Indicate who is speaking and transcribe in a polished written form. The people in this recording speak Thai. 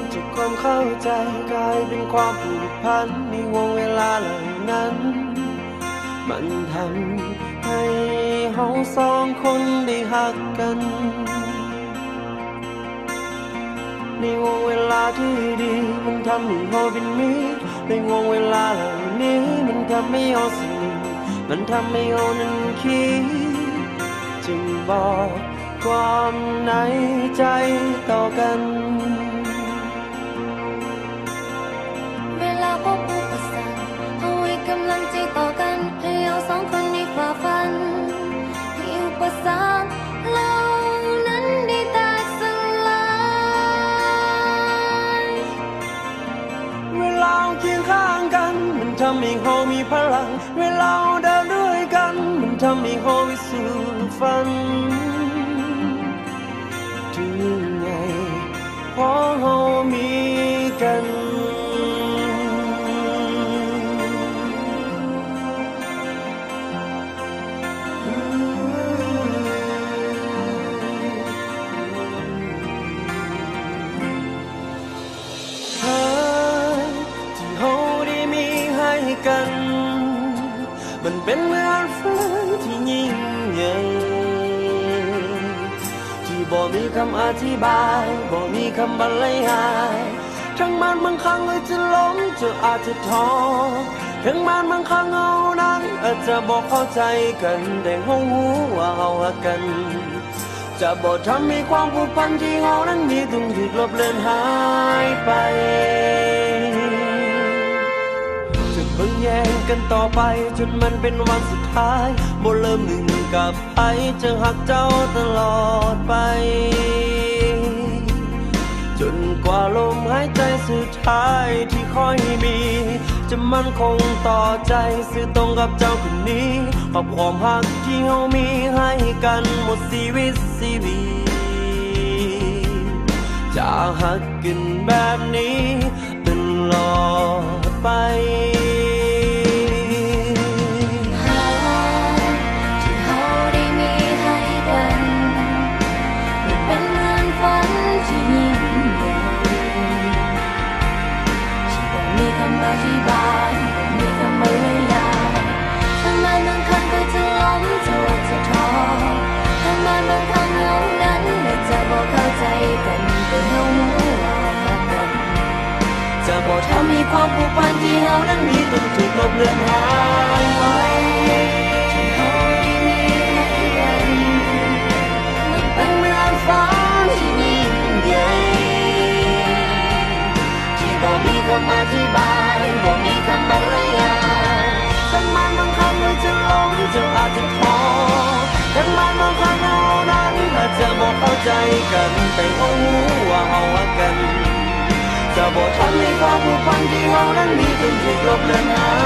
Speaker 1: มจากความเข้าใจกลายเป็นความผูกพันในวงเวลาเหล่านั้นมันทำให้เราสองคนได้หักกันในวงเวลาที่ดีมันทำให้เราเป็นมิตรในวงเวลาเหล่านี้มันทำให้เราสนิทมันทำให้เรานั้นคิดจึงบอกความในใจต่อกัน
Speaker 2: เวลาพบอุปสรรคเอาไว้กำลังใจต่อกันให้เราสองคนได้ฝ่าฟันให้อุปสรรคเหล่านั้นได้แตกสลาย
Speaker 1: เวลาเคียงข้างกันมันทำให้เรามีพลังเวลาเดินด้วยกันมันทำให้เราไปสู่ฝันถึงยังไงเพราะเรามีกันกันมันเป็นเหมือนฝันที่ยิ่งใหญ่ที่บ่มีคำอธิบายบ่มีคำบรรยายทั้งมันบางครั้งอาจจะล้มจะอาจจะท้อทั้งมันบางครั้งเอานั้นอาจจะบอกเข้าใจกันแต่เรารู้ว่าเรารักกันจะบอกทำให้ความผูกพันที่เรานั้นมีต้องถูกลบเลือนหายไปเบิ่งแย่งกันต่อไปจนมันเป็นวันสุดท้ายบ่เริ่มหนึ่งกับไผจะหักเจ้าตลอดไปจนกว่าลมหายใจสุดท้ายที่คอยมีจะมั่นคงต่อใจซื่อตรงกับเจ้าคนนี้ขอบความหักที่เรามีให้กันหมดชีวิตจะหักกันแบบนี้ตลอดไป
Speaker 2: อธิบายมีคำบรรยายทั้งมันบางครั้งก็จะล้มจะว่าจะท้อทั้งมันบางครั้งเรานั้นไม่จะบอกเข้าใจกันแต่เรารู้ว่ารักกัน
Speaker 1: จะบอกทำให้ความผูกพันที่เรานั้นมีต้องถูกลบเลือนหายไป
Speaker 2: ที่เราได้มีให้กัน
Speaker 1: มันเป็นเหมือนฝันที่ยิ่งใหญ่ที่บ่มีคำอธิบายบ่มีคำบรรยายทั้งมันบางครั้งเราจะล้มจะอาจจะท้อทั้งมันบางครั้งเรานั้นอาจจะบอกเข้าใจกันแต่เรารู้ว่าเรารักกันจะบอกทำให้ความผูกพันที่เรานั้นมีจนถูกลบเลือนหาย